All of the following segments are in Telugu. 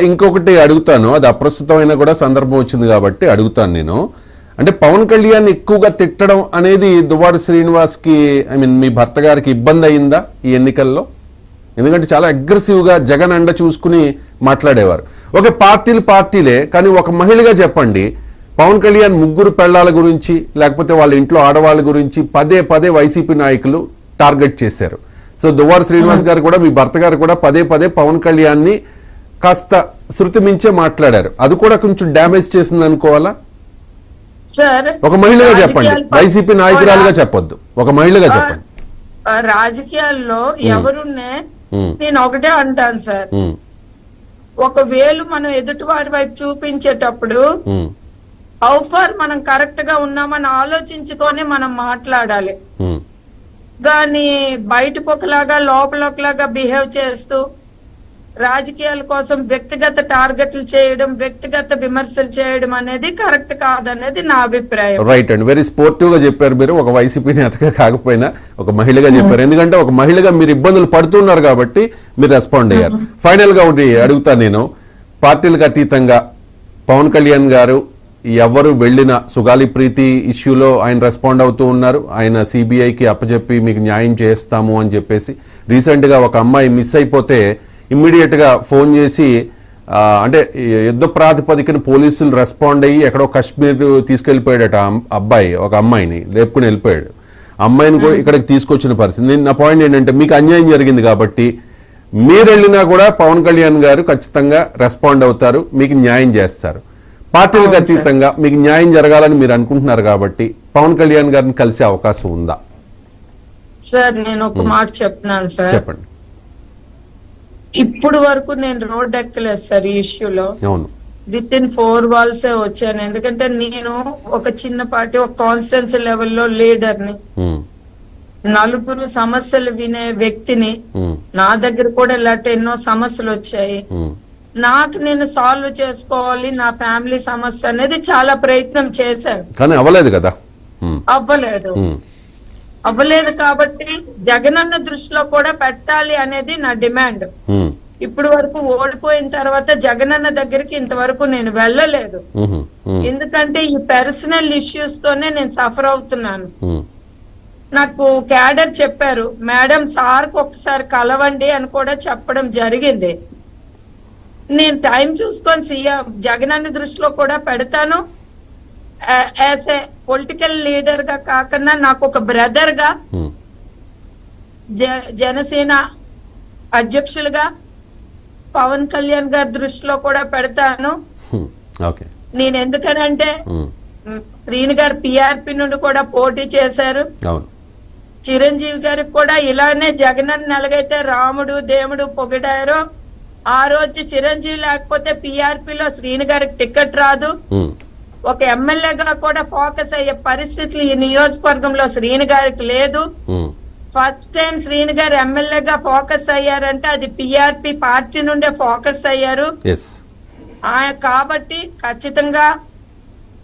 ఇంకొకటి అడుగుతాను, అది అప్రస్తుతమైన కూడా సందర్భం వచ్చింది కాబట్టి అడుగుతాను నేను. అంటే పవన్ కళ్యాణ్ ఎక్కువగా తిట్టడం అనేది దువ్వాడ శ్రీనివాస్కి మీ భర్త గారికి ఇబ్బంది అయిందా ఈ ఎన్నికల్లో? ఎందుకంటే చాలా అగ్రెసివ్గా జగన్ అండ చూసుకుని మాట్లాడేవారు. ఓకే, పార్టీలే, కానీ ఒక మహిళగా చెప్పండి, పవన్ కళ్యాణ్ ముగ్గురు పెళ్లాల గురించి లేకపోతే వాళ్ళ ఇంట్లో ఆడవాళ్ళ గురించి పదే పదే వైసీపీ నాయకులు టార్గెట్ చేశారు. సో దువ్వాడ శ్రీనివాస్ గారు కూడా, మీ భర్త గారు కూడా పదే పదే పవన్ కళ్యాణ్ని కాస్త శృతి మించే మాట్లాడారు. అది కూడా కొంచెం డ్యామేజ్ చేసింది అనుకోవాలా? ఒక మహిళగా చెప్పండి, వైసీపీ నాయకురాలుగా చెప్పొద్దు, ఒక మహిళగా చెప్పండి. రాజకీయాల్లో ఎవరున్నే నేను ఒకటే అంటాను సార్, ఒక వేలు మనం ఎదుటి వారి వైపు చూపించేటప్పుడు హౌ ఫార్ మనం కరెక్ట్ గా ఉన్నామని ఆలోచించుకొని మనం మాట్లాడాలి. కానీ బయటకు ఒకలాగా లోపల ఒకలాగా బిహేవ్ చేస్తూ రాజకీయాల కోసం వ్యక్తిగత టార్గెట్లు చేయడం, వ్యక్తిగత విమర్శలు చేయడం అనేది కరెక్ట్ కాదనేది నా అభిప్రాయం. రైట్ అండి, వెరీ స్పోర్టివ్ గా చెప్పారు మీరు. ఒక వైసీపీ నేతగా కాకపోయినా ఒక మహిళగా చెప్పారు. ఎందుకంటే ఒక మహిళగా మీరు ఇబ్బందులు పడుతున్నారు కాబట్టి మీరు రెస్పాండ్ అయ్యారు. ఫైనల్ గా ఒకటి అడుగుతాను నేను, పార్టీలకు అతీతంగా పవన్ కళ్యాణ్ గారు ఎవరు వెళ్ళిన సుగాలి ప్రీతి ఇష్యూలో ఆయన రెస్పాండ్ అవుతూ ఉన్నారు. ఆయన సిబిఐకి అప్పచెప్పి మీకు న్యాయం చేస్తాము అని చెప్పేసి, రీసెంట్గా ఒక అమ్మాయి మిస్ అయిపోతే ఇమ్మీడియట్గా ఫోన్ చేసి, అంటే యుద్ధ ప్రాతిపదికన పోలీసులు రెస్పాండ్ అయ్యి ఎక్కడో కాశ్మీర్ తీసుకెళ్ళిపోయాడట అబ్బాయి, ఒక అమ్మాయిని లేపుకుని వెళ్ళిపోయాడు. అమ్మాయిని కూడా ఇక్కడికి తీసుకొచ్చిన పరిస్థితి. నా పాయింట్ ఏంటంటే, మీకు అన్యాయం జరిగింది కాబట్టి మీరు వెళ్ళినా కూడా పవన్ కళ్యాణ్ గారు ఖచ్చితంగా రెస్పాండ్ అవుతారు, మీకు న్యాయం చేస్తారు. పార్టీలకు అతీతంగా మీకు న్యాయం జరగాలని మీరు అనుకుంటున్నారు కాబట్టి పవన్ కళ్యాణ్ గారిని కలిసే అవకాశం ఉందా? సార్ నేను ఒక మాట చెప్తున్నాను సార్, చెప్పండి. ఇప్పుడు వరకు నేను రోడ్ ఎక్కలేదు సార్ ఈ ఇష్యూలో. అవును, విత్ ఇన్ 4 walls వచ్చాను. ఎందుకంటే నేను ఒక చిన్న పార్టీ, ఒక కాన్స్టిట్యున్సీ లెవెల్లో లీడర్ని, నలుగురు సమస్యలు వినే వ్యక్తిని. నా దగ్గర కూడా ఇలాంటి ఎన్నో సమస్యలు వచ్చాయి. నాకు నేను సాల్వ్ చేసుకోవాలి నా ఫ్యామిలీ సమస్య అనేది చాలా ప్రయత్నం చేశాను, కానీ అవ్వలేదు కదా. అవ్వలేదు కాబట్టి జగనన్న దృష్టిలో కూడా పెట్టాలి అనేది నా డిమాండ్. ఇప్పుడు వరకు ఓడిపోయిన తర్వాత జగనన్న దగ్గరికి ఇంతవరకు నేను వెళ్ళలేదు. ఎందుకంటే ఈ పర్సనల్ ఇష్యూస్ తోనే నేను సఫర్ అవుతున్నాను. నాకు క్యాడర్ చెప్పారు, మేడం సార్కి ఒకసారి కలవండి అని కూడా చెప్పడం జరిగింది. నేను టైం చూసుకొని సీఎం జగనన్న దృష్టిలో కూడా పెడతాను. యాజ్ ఏ పొలిటికల్ లీడర్ గా కాకుండా నాకు ఒక బ్రదర్ గా, జనసేన అధ్యక్షులుగా పవన్ కళ్యాణ్ గారి దృష్టిలో కూడా పెడతాను. నేను ఎందుకనంటే శ్రీని గారు పిఆర్పి నుండి కూడా పోటీ చేశారు. చిరంజీవి గారికి కూడా ఇలానే జగనన్న ఎలాగైతే రాముడు దేవుడు పొగిడారో, ఆ రోజు చిరంజీవి లేకపోతే పిఆర్పిలో శ్రీని గారికి టికెట్ రాదు. ఒక ఎమ్మెల్యేగా కూడా ఫోకస్ అయ్యే పరిస్థితులు ఈ నియోజకవర్గంలో శ్రీని గారికి లేదు. ఫస్ట్ టైం శ్రీని గారు ఎమ్మెల్యేగా ఫోకస్ అయ్యారంటే అది పిఆర్పి పార్టీ నుండే ఫోకస్ అయ్యారు. కాబట్టి ఖచ్చితంగా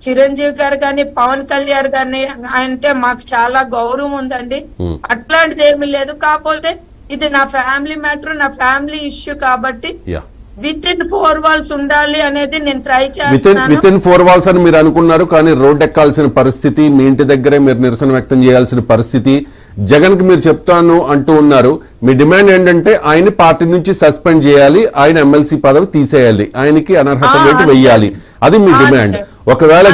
చిరంజీవి గారు కానీ పవన్ కళ్యాణ్ గారిని అంటే మాకు చాలా గౌరవం ఉందండి. అట్లాంటిది ఏమీ లేదు. కాకపోతే ఇది నా ఫ్యామిలీ మ్యాటర్, నా ఫ్యామిలీ ఇష్యూ కాబట్టి విత్ ఇన్ 4 walls ఉండాలి అనేది నేను ట్రై చేస్తాను. విత్ ఇన్ 4 walls అని మీరు అనుకున్నారు, కానీ రోడ్ ఎక్కాల్సిన పరిస్థితి, మీ ఇంటి దగ్గరే మీరు నిరసన వ్యక్తం చేయాల్సిన పరిస్థితి, జగన్ కి మీరు చెప్తాను అంటూ ఉన్నారు. మీ డిమాండ్ ఏంటంటే ఆయన పార్టీ నుంచి సస్పెండ్ చేయాలి, ఆయన ఎమ్మెల్సీ పదవి తీసేయాలి, ఆయనకి అనర్హత వేటు వెయ్యాలి, అది మీ డిమాండ్. ఒకవేళ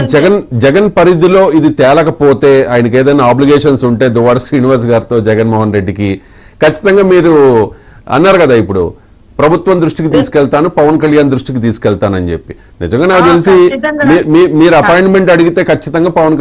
జగన్ పరిధిలో ఇది తేలకపోతే, ఆయనకి ఏదైనా ఆబ్లిగేషన్స్ ఉంటే దువ్వాడ శ్రీనివాస్ గారితో జగన్మోహన్ రెడ్డికి, ఖచ్చితంగా మీరు అన్నారు కదా ఇప్పుడు ప్రభుత్వం దృష్టికి తీసుకెళ్తాను, పవన్ కళ్యాణ్ దృష్టికి తీసుకెళ్తానని చెప్పి. నిజంగా నాకు తెలిసి మీరు అపాయింట్మెంట్ అడిగితే ఖచ్చితంగా పవన్